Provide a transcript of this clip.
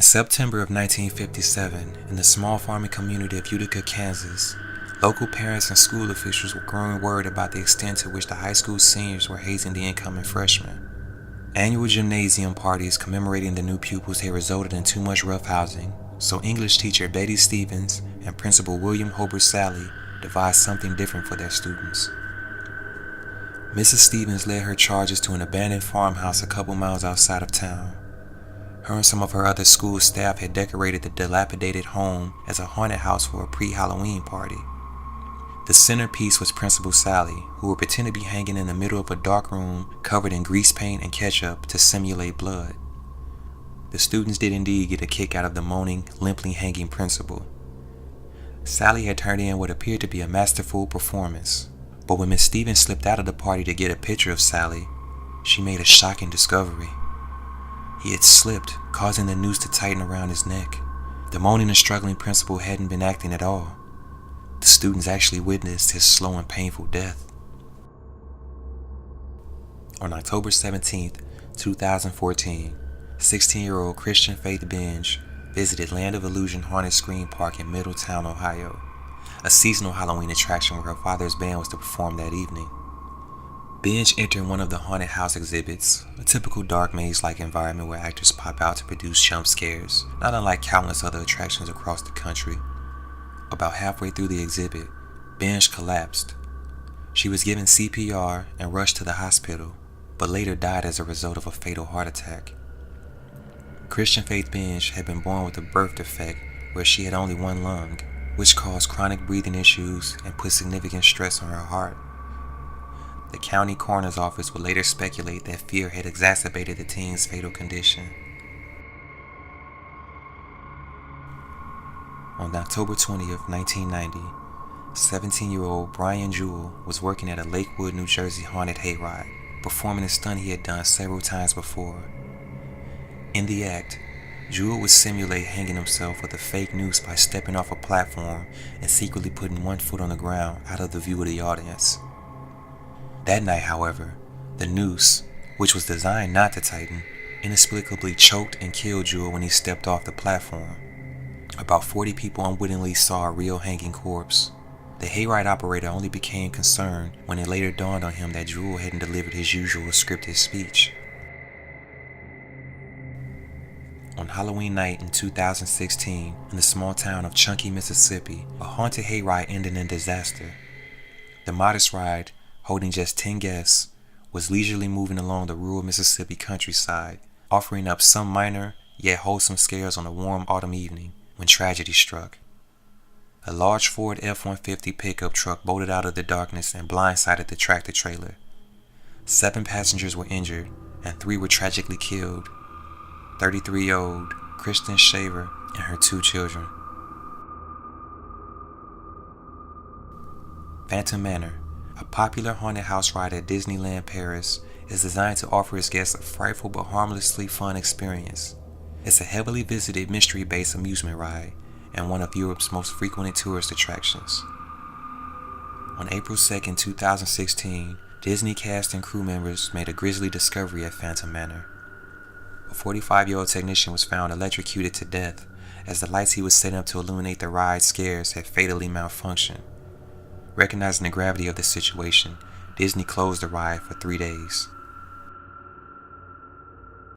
In September of 1957, in the small farming community of Utica, Kansas, local parents and school officials were growing worried about the extent to which the high school seniors were hazing the incoming freshmen. Annual gymnasium parties commemorating the new pupils had resulted in too much roughhousing, so English teacher Betty Stevens and Principal William Hobart Sally devised something different for their students. Mrs. Stevens led her charges to an abandoned farmhouse a couple miles outside of town. Her and some of her other school staff had decorated the dilapidated home as a haunted house for a pre-Halloween party. The centerpiece was Principal Sally, who would pretend to be hanging in the middle of a dark room covered in grease paint and ketchup to simulate blood. The students did indeed get a kick out of the moaning, limply hanging principal. Sally had turned in what appeared to be a masterful performance, but when Miss Stevens slipped out of the party to get a picture of Sally, she made a shocking discovery. He had slipped, causing the noose to tighten around his neck. The moaning and struggling principal hadn't been acting at all. The students actually witnessed his slow and painful death. On October 17, 2014, 16-year-old Christian Faith Binge visited Land of Illusion Haunted Scream Park in Middletown, Ohio, a seasonal Halloween attraction where her father's band was to perform that evening. Binge entered one of the haunted house exhibits, a typical dark maze-like environment where actors pop out to produce jump scares, not unlike countless other attractions across the country. About halfway through the exhibit, Binge collapsed. She was given CPR and rushed to the hospital, but later died as a result of a fatal heart attack. Christian Faith Binge had been born with a birth defect where she had only one lung, which caused chronic breathing issues and put significant stress on her heart. The county coroner's office would later speculate that fear had exacerbated the teen's fatal condition. On October 20th, 1990, 17-year-old Brian Jewell was working at a Lakewood, New Jersey haunted hayride, performing a stunt he had done several times before. In the act, Jewell would simulate hanging himself with a fake noose by stepping off a platform and secretly putting one foot on the ground out of the view of the audience. That night, however, the noose, which was designed not to tighten, inexplicably choked and killed Jewell when he stepped off the platform. About 40 people unwittingly saw a real hanging corpse. The hayride operator only became concerned when it later dawned on him that Jewell hadn't delivered his usual scripted speech. On Halloween night in 2016, in the small town of Chunky, Mississippi, a haunted hayride ended in disaster. The modest ride, holding just 10 guests, was leisurely moving along the rural Mississippi countryside, offering up some minor yet wholesome scares on a warm autumn evening when tragedy struck. A large Ford F-150 pickup truck bolted out of the darkness and blindsided the tractor-trailer. 7 passengers were injured and 3 were tragically killed. 33-year-old Kristen Shaver and her 2 children. Phantom Manor, a popular haunted house ride at Disneyland Paris, is designed to offer its guests a frightful but harmlessly fun experience. It's a heavily visited mystery-based amusement ride and one of Europe's most frequented tourist attractions. On April 2, 2016, Disney cast and crew members made a grisly discovery at Phantom Manor. A 45-year-old technician was found electrocuted to death as the lights he was setting up to illuminate the ride scares had fatally malfunctioned. Recognizing the gravity of the situation, Disney closed the ride for 3 days.